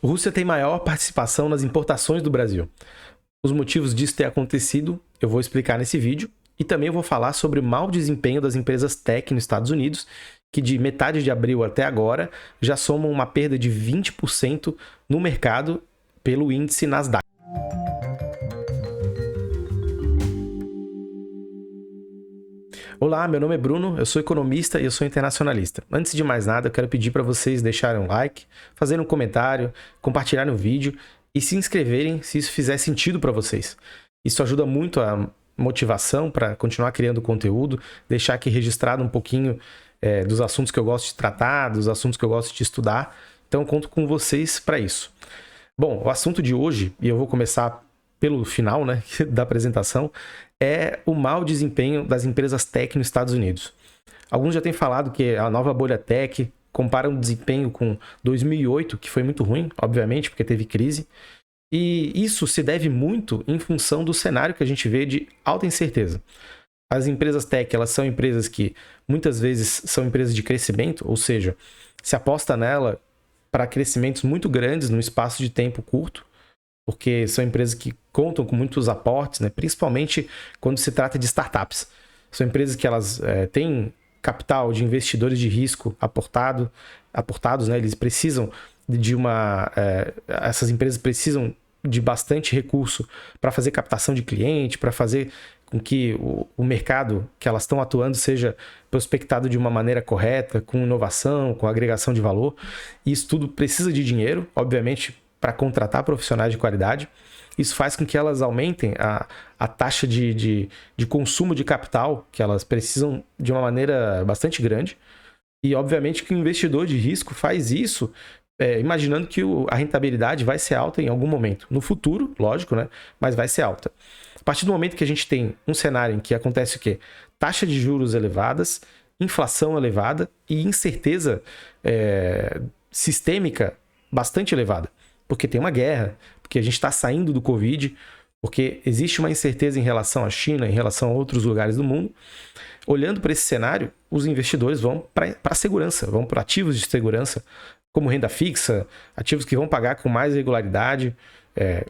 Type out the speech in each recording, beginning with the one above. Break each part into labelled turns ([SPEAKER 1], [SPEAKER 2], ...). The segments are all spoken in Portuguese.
[SPEAKER 1] A Rússia tem maior participação nas importações do Brasil. Os motivos disso ter acontecido eu vou explicar nesse vídeo e também eu vou falar sobre o mau desempenho das empresas tech nos Estados Unidos, que de metade de abril até agora já somam uma perda de 20% no mercado pelo índice Nasdaq. Olá, meu nome é Bruno, eu sou economista e eu sou internacionalista. Antes de mais nada, eu quero pedir para vocês deixarem um like, fazerem um comentário, compartilharem o vídeo e se inscreverem se isso fizer sentido para vocês. Isso ajuda muito a motivação para continuar criando conteúdo, deixar aqui registrado um pouquinho dos assuntos que eu gosto de tratar, dos assuntos que eu gosto de estudar. Então, eu conto com vocês para isso. Bom, o assunto de hoje, e eu vou começar pelo final, né, da apresentação, é o mau desempenho das empresas tech nos Estados Unidos. Alguns já têm falado que a nova bolha tech compara um desempenho com 2008, que foi muito ruim, obviamente, porque teve crise. E isso se deve muito em função do cenário que a gente vê de alta incerteza. As empresas tech, elas são empresas que muitas vezes são empresas de crescimento, ou seja, se aposta nela para crescimentos muito grandes num espaço de tempo curto, porque são empresas que contam com muitos aportes, né? Principalmente quando se trata de startups. São empresas que elas têm capital de investidores de risco aportados, né? Eles precisam de essas empresas precisam de bastante recurso para fazer captação de cliente, para fazer com que o mercado que elas estão atuando seja prospectado de uma maneira correta, com inovação, com agregação de valor. E isso tudo precisa de dinheiro, obviamente, para contratar profissionais de qualidade. Isso faz com que elas aumentem a taxa de consumo de capital, que elas precisam de uma maneira bastante grande. E, obviamente, que o investidor de risco faz isso imaginando que a rentabilidade vai ser alta em algum momento. No futuro, lógico, né? Mas vai ser alta. A partir do momento que a gente tem um cenário em que acontece o quê? Taxa de juros elevadas, inflação elevada e incerteza sistêmica bastante elevada. Porque tem uma guerra, porque a gente está saindo do Covid, porque existe uma incerteza em relação à China, em relação a outros lugares do mundo. Olhando para esse cenário, os investidores vão para a segurança, vão para ativos de segurança, como renda fixa, ativos que vão pagar com mais regularidade.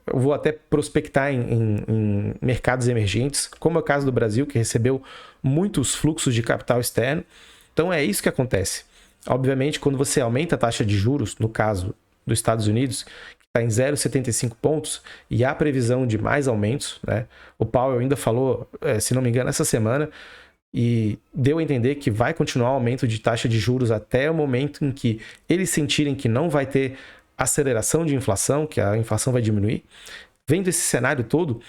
[SPEAKER 1] Eu vou até prospectar em mercados emergentes, como é o caso do Brasil, que recebeu muitos fluxos de capital externo. Então é isso que acontece. Obviamente, quando você aumenta a taxa de juros, no caso dos Estados Unidos, que está em 0,75 pontos, e há previsão de mais aumentos, né? O Powell ainda falou, se não me engano, essa semana, e deu a entender que vai continuar o aumento de taxa de juros até o momento em que eles sentirem que não vai ter aceleração de inflação, que a inflação vai diminuir. Vendo esse cenário todo,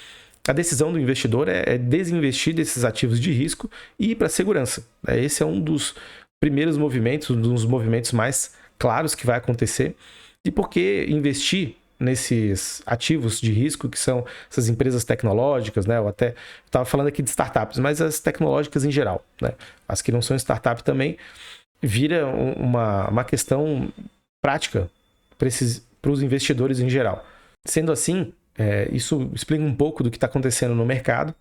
[SPEAKER 1] a decisão do investidor é desinvestir desses ativos de risco e ir para a segurança. Esse é um dos primeiros movimentos, um dos movimentos mais claros que vai acontecer. E por que investir nesses ativos de risco, que são essas empresas tecnológicas, né? Eu estava falando aqui de startups, mas as tecnológicas em geral, né? As que não são startup também, vira uma questão prática para os investidores em geral. Sendo assim, isso explica um pouco do que está acontecendo no mercado,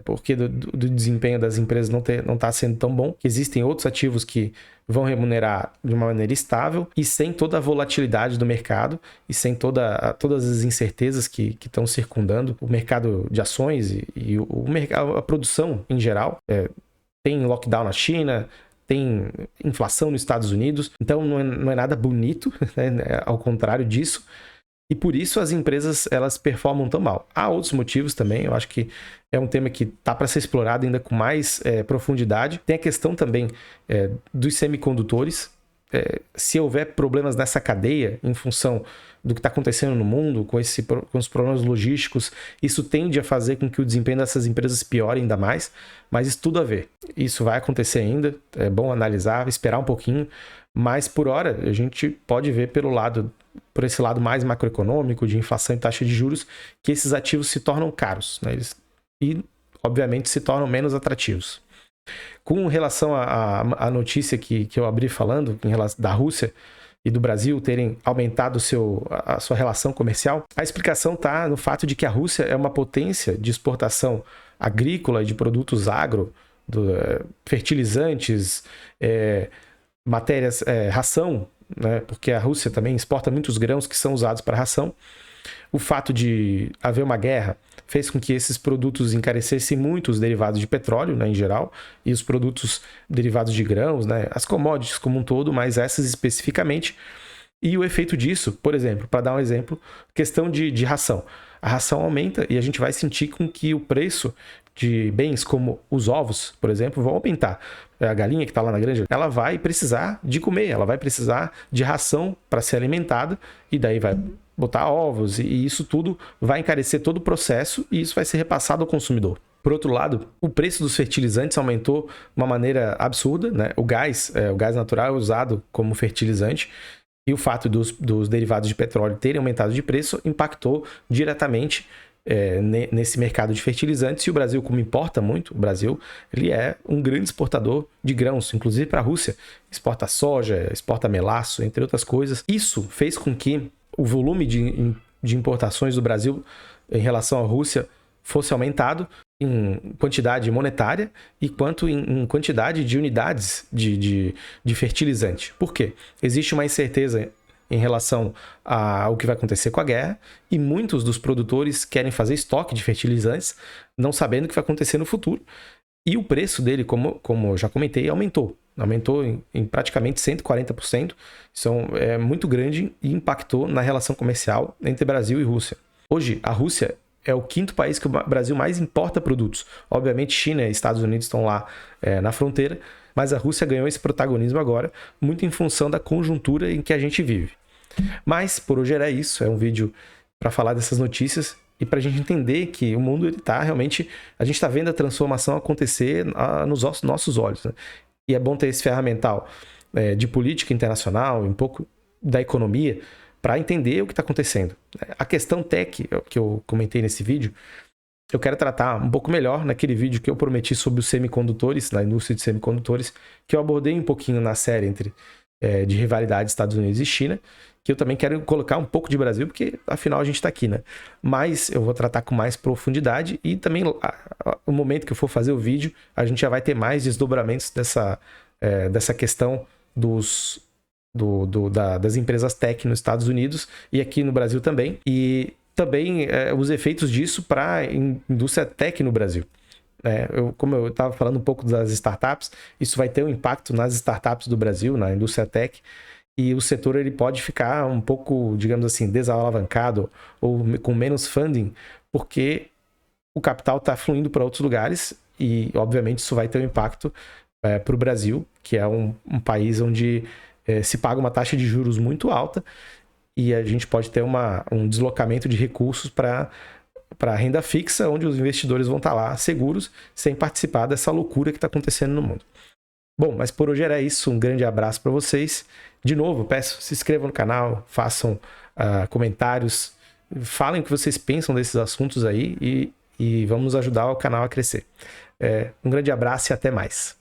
[SPEAKER 1] porque do desempenho das empresas não está sendo tão bom, que existem outros ativos que vão remunerar de uma maneira estável e sem toda a volatilidade do mercado e sem todas as incertezas que estão circundando o mercado de ações e a produção em geral. Tem lockdown na China, tem inflação nos Estados Unidos, então não é nada bonito, né? Ao contrário disso. E por isso as empresas elas performam tão mal. Há outros motivos também, eu acho que é um tema que está para ser explorado ainda com mais profundidade. Tem a questão também dos semicondutores. Se houver problemas nessa cadeia em função do que está acontecendo no mundo, com os problemas logísticos, isso tende a fazer com que o desempenho dessas empresas piore ainda mais, mas isso tudo a ver. Isso vai acontecer ainda, é bom analisar, esperar um pouquinho, mas por hora a gente pode ver por esse lado mais macroeconômico, de inflação e taxa de juros, que esses ativos se tornam caros, né? E, obviamente, se tornam menos atrativos. Com relação à notícia que eu abri falando, em relação da Rússia e do Brasil terem aumentado a sua relação comercial, a explicação está no fato de que a Rússia é uma potência de exportação agrícola e de produtos agro, fertilizantes, matérias, ração né, porque a Rússia também exporta muitos grãos que são usados para ração. O fato de haver uma guerra fez com que esses produtos encarecessem muito os derivados de petróleo, né, em geral, e os produtos derivados de grãos, né, as commodities como um todo, mas essas especificamente. E o efeito disso, por exemplo, para dar um exemplo, questão de ração. A ração aumenta e a gente vai sentir com que o preço de bens como os ovos, por exemplo, vão aumentar. A galinha que está lá na granja, ela vai precisar de comer, ela vai precisar de ração para ser alimentada e daí vai botar ovos e isso tudo vai encarecer todo o processo e isso vai ser repassado ao consumidor. Por outro lado, o preço dos fertilizantes aumentou de uma maneira absurda, né? O gás natural é usado como fertilizante e o fato dos derivados de petróleo terem aumentado de preço impactou diretamente nesse mercado de fertilizantes. E o Brasil, como importa muito, o Brasil ele é um grande exportador de grãos, inclusive para a Rússia. Exporta soja, exporta melaço, entre outras coisas. Isso fez com que o volume de importações do Brasil em relação à Rússia fosse aumentado em quantidade monetária e quanto em quantidade de unidades de fertilizante. Por quê? Existe uma incerteza em relação ao que vai acontecer com a guerra e muitos dos produtores querem fazer estoque de fertilizantes não sabendo o que vai acontecer no futuro. E o preço dele, como eu já comentei, aumentou em praticamente 140%. Isso é muito grande e impactou na relação comercial entre Brasil e Rússia. Hoje, a Rússia é o quinto país que o Brasil mais importa produtos. Obviamente, China e Estados Unidos estão lá na fronteira, mas a Rússia ganhou esse protagonismo agora, muito em função da conjuntura em que a gente vive. Mas, por hoje era isso. É um vídeo para falar dessas notícias e para a gente entender que o mundo está realmente... A gente está vendo a transformação acontecer nos nossos olhos, né? E é bom ter esse ferramental de política internacional, um pouco da economia, para entender o que está acontecendo. A questão tech, que eu comentei nesse vídeo, eu quero tratar um pouco melhor naquele vídeo que eu prometi sobre os semicondutores, na indústria de semicondutores, que eu abordei um pouquinho na série de rivalidade Estados Unidos e China, que eu também quero colocar um pouco de Brasil, porque afinal a gente está aqui, né? Mas eu vou tratar com mais profundidade e também o momento que eu for fazer o vídeo, a gente já vai ter mais desdobramentos dessa questão das empresas tech nos Estados Unidos e aqui no Brasil também. E também os efeitos disso para a indústria tech no Brasil. Como eu estava falando um pouco das startups, isso vai ter um impacto nas startups do Brasil, na indústria tech, e o setor ele pode ficar um pouco, digamos assim, desalavancado ou com menos funding, porque o capital está fluindo para outros lugares e, obviamente, isso vai ter um impacto para o Brasil, que é um país onde se paga uma taxa de juros muito alta e a gente pode ter um deslocamento de recursos para a renda fixa, onde os investidores vão estar lá seguros, sem participar dessa loucura que está acontecendo no mundo. Bom, mas por hoje era isso. Um grande abraço para vocês. De novo, peço, se inscrevam no canal, façam comentários, falem o que vocês pensam desses assuntos aí e vamos ajudar o canal a crescer. Um grande abraço e até mais.